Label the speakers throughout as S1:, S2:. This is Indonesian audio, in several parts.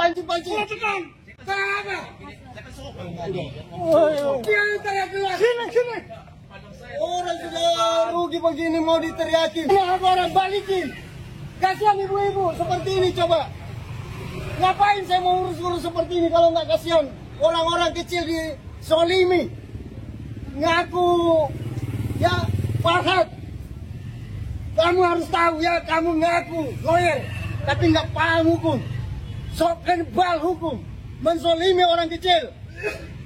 S1: Panci-panci.
S2: Tekan. Kenapa? Sini.
S1: Orang sudah rugi begini mau diteriakin. Kenapa orang balikin? Kasihan ibu-ibu seperti ini coba. Ngapain saya mau urus-urus seperti ini kalau nggak kasihan orang-orang kecil di Solimi. Ngaku ya Farhad. Kamu harus tahu ya, kamu ngaku lawyer tapi nggak paham hukum. Sok kenbal hukum, menzolimi orang kecil,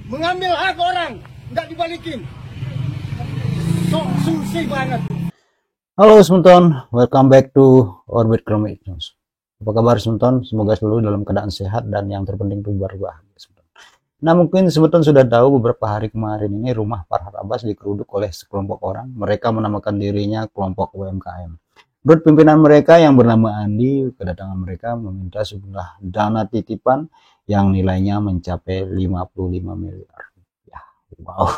S1: mengambil hak orang, nggak dibalikin. Sok susi banget.
S3: Halo sementon, welcome back to Orbit Chronic News. Apa kabar sementon? Semoga selalu dalam keadaan sehat dan yang terpenting itu berbahagia. Nah mungkin sementon sudah tahu beberapa hari kemarin ini rumah Farhad Abbas dikeruduk oleh sekelompok orang. Mereka menamakan dirinya kelompok UMKM. Menurut pimpinan mereka yang bernama Andi, kedatangan mereka meminta sejumlah dana titipan yang nilainya mencapai 55 miliar. Ya, wow.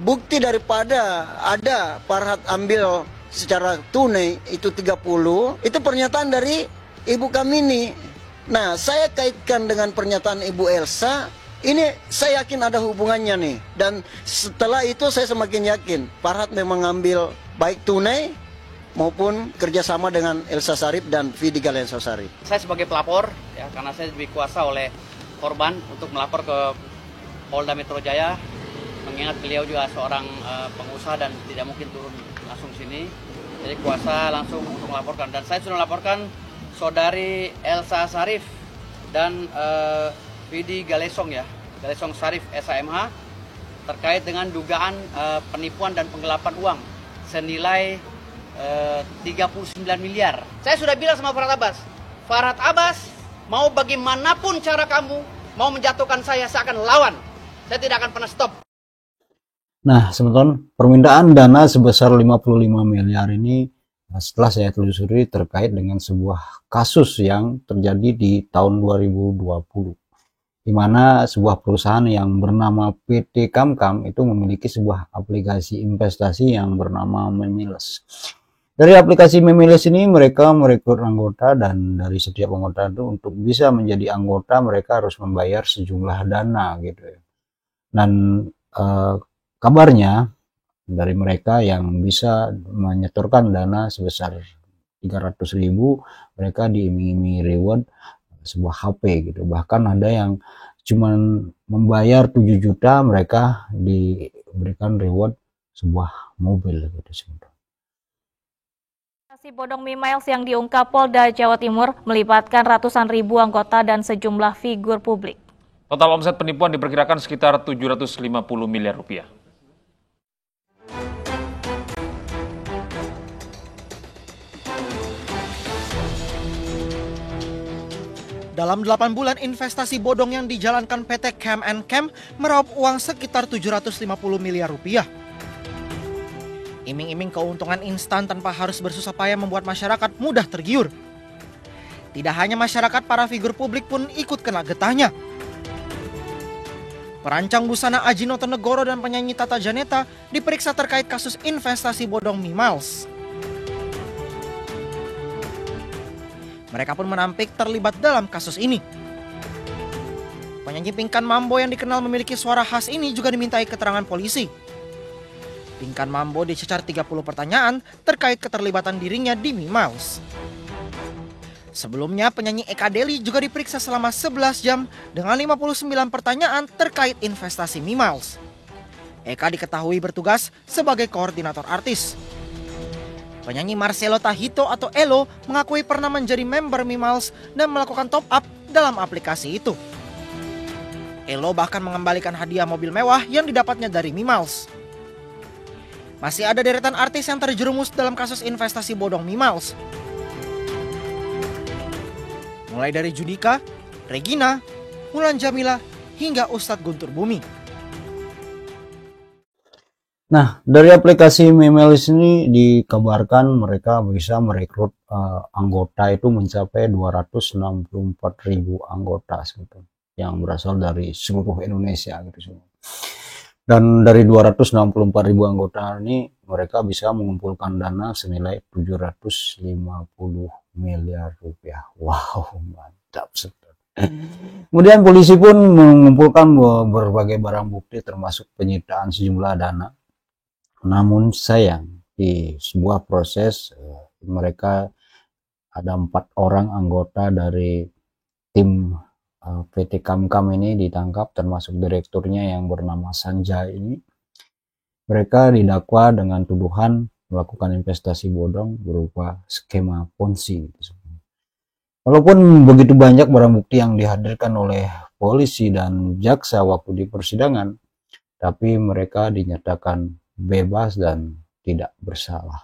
S1: Bukti daripada ada Farhad ambil secara tunai itu 30, itu pernyataan dari ibu kami ini. Nah, saya kaitkan dengan pernyataan ibu Elsa, ini saya yakin ada hubungannya nih. Dan setelah itu saya semakin yakin Farhad memang ngambil baik tunai maupun kerjasama dengan Elsa Sarif dan Vidi Galenso Sarif.
S4: Saya sebagai pelapor, ya, karena saya dikuasa oleh korban untuk melapor ke Polda Metro Jaya, mengingat beliau juga seorang pengusaha dan tidak mungkin turun langsung sini. Jadi kuasa langsung untuk melaporkan. Dan saya sudah melaporkan saudari Elsa Sarif dan Vidi Galesong ya, Galesong Sarif SAMH terkait dengan dugaan penipuan dan penggelapan uang senilai 39 miliar. Saya sudah bilang sama Farhad Abbas, mau bagaimanapun cara kamu mau menjatuhkan saya akan lawan. Saya tidak akan pernah stop.
S3: Nah, sementon, permintaan dana sebesar 55 miliar ini setelah saya telusuri terkait dengan sebuah kasus yang terjadi di tahun 2020, di mana sebuah perusahaan yang bernama PT Kamkam itu memiliki sebuah aplikasi investasi yang bernama Memiles. Dari aplikasi Memiles ini mereka merekrut anggota, dan dari setiap anggota itu untuk bisa menjadi anggota mereka harus membayar sejumlah dana gitu ya. Dan kabarnya dari mereka yang bisa menyetorkan dana sebesar 300.000, mereka diiming-imingi reward sebuah HP gitu. Bahkan ada yang cuman membayar 7 juta, mereka diberikan reward sebuah mobil gitu sebentar.
S5: Operasi bodong Mimiles yang diungkap Polda Jawa Timur melibatkan ratusan ribu anggota dan sejumlah figur publik.
S6: Total omset penipuan diperkirakan sekitar 750 miliar rupiah.
S7: Dalam 8 bulan investasi bodong yang dijalankan PT Cam & Cam meraup uang sekitar 750 miliar rupiah. Iming-iming keuntungan instan tanpa harus bersusah payah membuat masyarakat mudah tergiur. Tidak hanya masyarakat, para figur publik pun ikut kena getahnya. Perancang busana Aji Notonegoro dan penyanyi Tata Janeta diperiksa terkait kasus investasi bodong Mimiles. Mereka pun menampik terlibat dalam kasus ini. Penyanyi Pinkan Mambo yang dikenal memiliki suara khas ini juga dimintai keterangan polisi. Pinkan Mambo dicecar 30 pertanyaan terkait keterlibatan dirinya di Mimiles. Sebelumnya penyanyi Eka Deli juga diperiksa selama 11 jam dengan 59 pertanyaan terkait investasi Mimiles. Eka diketahui bertugas sebagai koordinator artis. Penyanyi Marcelo Tahito atau Elo mengakui pernah menjadi member Mimiles dan melakukan top up dalam aplikasi itu. Elo bahkan mengembalikan hadiah mobil mewah yang didapatnya dari Mimiles. Masih ada deretan artis yang terjerumus dalam kasus investasi bodong Mimiles. Mulai dari Judika, Regina, Mulan Jamila, hingga Ustadz Guntur Bumi.
S3: Nah, dari aplikasi Mimiles ini dikabarkan mereka bisa merekrut anggota itu mencapai 264.000 anggota gitu, yang berasal dari seluruh Indonesia gitu semua. Dan dari 264.000 anggota ini mereka bisa mengumpulkan dana senilai 750 miliar rupiah. Wow, mantap. Kemudian polisi pun mengumpulkan berbagai barang bukti termasuk penyitaan sejumlah dana. Namun sayang di sebuah proses mereka ada 4 orang anggota dari tim PT Kamkam ini ditangkap, termasuk direkturnya yang bernama Sanjay ini. Mereka didakwa dengan tuduhan melakukan investasi bodong berupa skema Ponzi. Walaupun begitu banyak barang bukti yang dihadirkan oleh polisi dan jaksa waktu di persidangan, tapi mereka dinyatakan bebas dan tidak bersalah.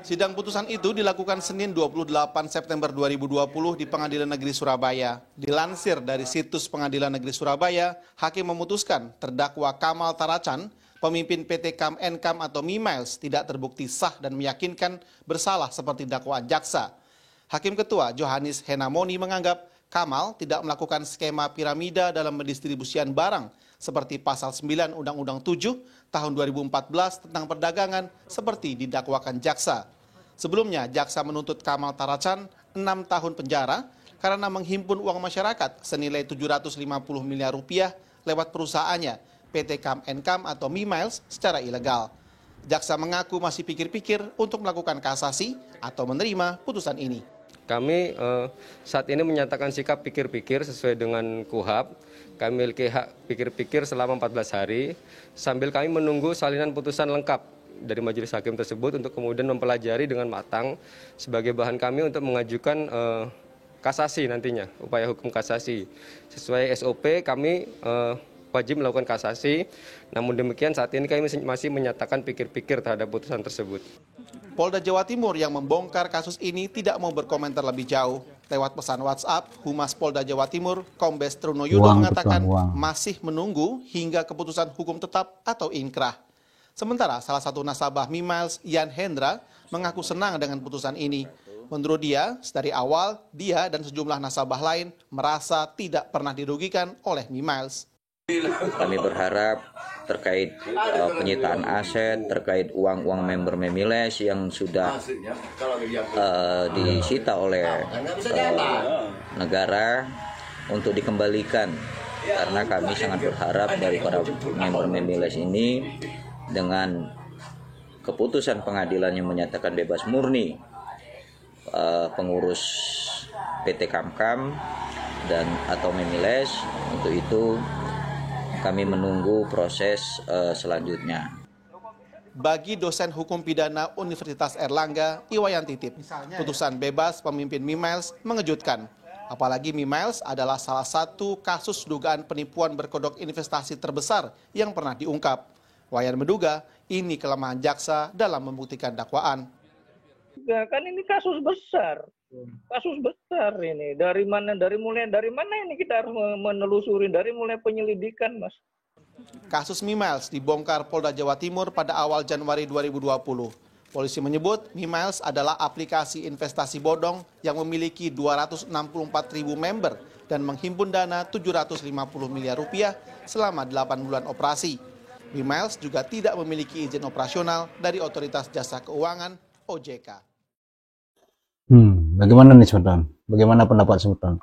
S8: Sidang putusan itu dilakukan Senin 28 September 2020 di Pengadilan Negeri Surabaya. Dilansir dari situs Pengadilan Negeri Surabaya, hakim memutuskan terdakwa Kamal Taracan, pemimpin PT Kam Nkam atau Mimiles, tidak terbukti sah dan meyakinkan bersalah seperti dakwaan jaksa. Hakim Ketua Johannes Henamoni menganggap Kamal tidak melakukan skema piramida dalam pendistribusian barang seperti pasal 9 Undang-Undang 7 tahun 2014 tentang perdagangan seperti didakwakan jaksa. Sebelumnya, jaksa menuntut Kamal Taracan 6 tahun penjara karena menghimpun uang masyarakat senilai 750 miliar rupiah lewat perusahaannya PT Kam Nkam atau Mimiles secara ilegal. Jaksa mengaku masih pikir-pikir untuk melakukan kasasi atau menerima putusan ini.
S9: Kami saat ini menyatakan sikap pikir-pikir sesuai dengan KUHP. Kami memiliki hak pikir-pikir selama 14 hari sambil kami menunggu salinan putusan lengkap dari majelis hakim tersebut untuk kemudian mempelajari dengan matang sebagai bahan kami untuk mengajukan kasasi nantinya, upaya hukum kasasi. Sesuai SOP kami wajib melakukan kasasi, namun demikian saat ini kami masih menyatakan pikir-pikir terhadap putusan tersebut.
S8: Polda Jawa Timur yang membongkar kasus ini tidak mau berkomentar lebih jauh. Lewat pesan WhatsApp, Humas Polda Jawa Timur, Kombes Truno Yudo mengatakan masih menunggu hingga keputusan hukum tetap atau inkrah. Sementara salah satu nasabah Mimiles, Yan Hendra, mengaku senang dengan putusan ini. Menurut dia, dari awal dia dan sejumlah nasabah lain merasa tidak pernah dirugikan oleh Mimiles.
S10: Kami berharap terkait penyitaan aset, terkait uang-uang member Mimiles yang sudah disita oleh negara untuk dikembalikan. Karena kami sangat berharap dari para member Mimiles ini dengan keputusan pengadilan yang menyatakan bebas murni pengurus PT Kamkam dan atau Mimiles, untuk itu kami menunggu proses selanjutnya.
S8: Bagi dosen hukum pidana Universitas Erlangga, Iwayan Titip, putusan bebas pemimpin Mimiles mengejutkan. Apalagi Mimiles adalah salah satu kasus dugaan penipuan berkodok investasi terbesar yang pernah diungkap. Wayan menduga ini kelemahan jaksa dalam membuktikan dakwaan.
S11: Ya, kan ini kasus besar ini. Dari mana ini kita harus menelusuri, dari mulai penyelidikan, Mas.
S8: Kasus Mimiles dibongkar Polda Jawa Timur pada awal Januari 2020. Polisi menyebut Mimiles adalah aplikasi investasi bodong yang memiliki 264.000 member dan menghimpun dana 750 miliar rupiah selama 8 bulan operasi. Mimiles juga tidak memiliki izin operasional dari Otoritas Jasa Keuangan OJK.
S3: Bagaimana nih Sultan? Bagaimana pendapat Sultan?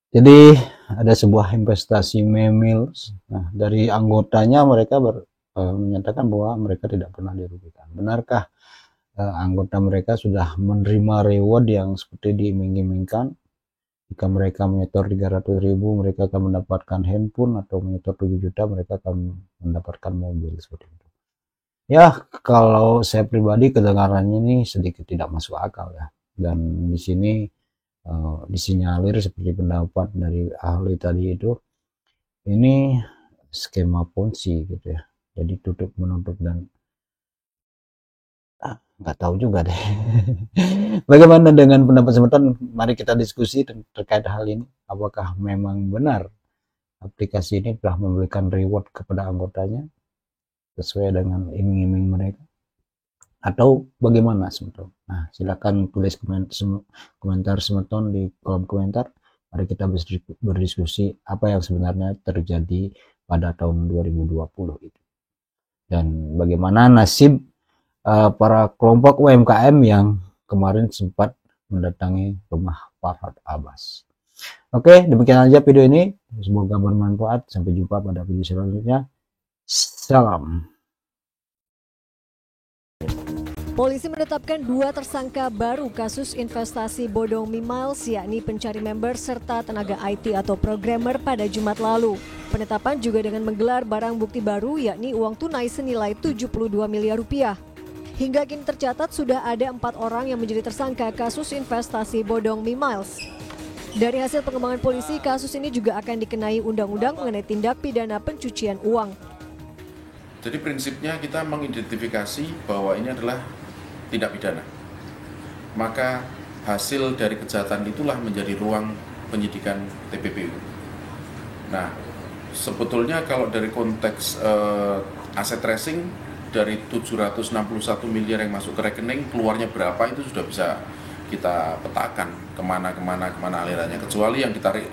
S3: Jadi ada sebuah investasi Mimiles. Nah, dari anggotanya mereka menyatakan bahwa mereka tidak pernah dirugikan. Benarkah anggota mereka sudah menerima reward yang seperti diiming-imingkan? Jika mereka menyetor 300.000, mereka akan mendapatkan handphone, atau menyetor 7 juta, mereka akan mendapatkan mobil seperti itu. Ya, kalau saya pribadi kedengarannya ini sedikit tidak masuk akal ya. Dan di sini disinyalir seperti pendapat dari ahli tadi itu, ini skema Ponzi gitu ya. Jadi tutup menutup dan nggak tahu juga deh. Bagaimana dengan pendapat Sultan? Mari kita diskusi terkait hal ini. Apakah memang benar aplikasi ini telah memberikan reward kepada anggotanya sesuai dengan iming-iming mereka, atau bagaimana Sultan? Nah, silakan tulis komentar Sultan di kolom komentar. Mari kita berdiskusi apa yang sebenarnya terjadi pada tahun 2020 itu, dan bagaimana nasib para kelompok UMKM yang kemarin sempat mendatangi rumah Farhad Abbas. Oke, demikian aja video ini. Semoga bermanfaat. Sampai jumpa pada video selanjutnya. Salam.
S12: Polisi menetapkan 2 tersangka baru kasus investasi bodong Mimiles, yakni pencari member serta tenaga IT atau programmer pada Jumat lalu. Penetapan juga dengan menggelar barang bukti baru, yakni uang tunai senilai 72 miliar rupiah. Hingga kini tercatat sudah ada 4 orang yang menjadi tersangka kasus investasi bodong Mimiles. Dari hasil pengembangan polisi, kasus ini juga akan dikenai undang-undang mengenai tindak pidana pencucian uang.
S13: Jadi prinsipnya kita mengidentifikasi bahwa ini adalah tindak pidana. Maka hasil dari kejahatan itulah menjadi ruang penyidikan TPPU. Nah, sebetulnya kalau dari konteks aset tracing, dari 761 miliar yang masuk ke rekening, keluarnya berapa itu sudah bisa kita petakan kemana alirannya. Kecuali yang ditarik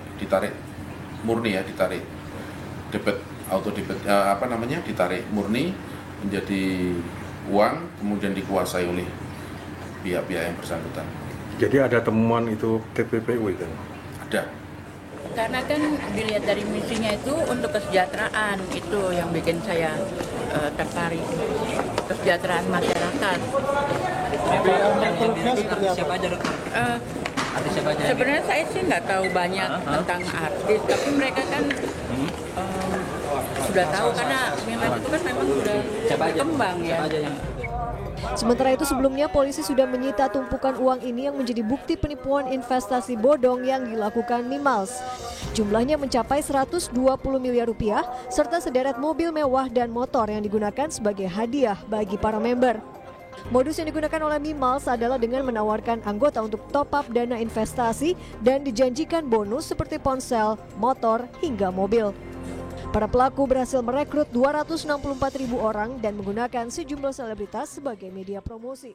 S13: murni ya, ditarik debit auto debit ditarik murni menjadi uang kemudian dikuasai oleh pihak-pihak yang bersangkutan.
S14: Jadi ada temuan itu TPPU itu?
S13: Ada.
S15: Karena kan dilihat dari misinya itu untuk kesejahteraan, itu yang bikin saya tertarik, kesejahteraan masyarakat. Sebenarnya saya sih nggak tahu banyak tentang artis, tapi mereka kan sudah tahu karena memang itu kan memang sudah berkembang ya.
S12: Sementara itu sebelumnya polisi sudah menyita tumpukan uang ini yang menjadi bukti penipuan investasi bodong yang dilakukan Mimiles. Jumlahnya mencapai 120 miliar rupiah serta sederet mobil mewah dan motor yang digunakan sebagai hadiah bagi para member. Modus yang digunakan oleh Mimiles adalah dengan menawarkan anggota untuk top up dana investasi dan dijanjikan bonus seperti ponsel, motor, hingga mobil. Para pelaku berhasil merekrut 264.000 orang dan menggunakan sejumlah selebritas sebagai media promosi.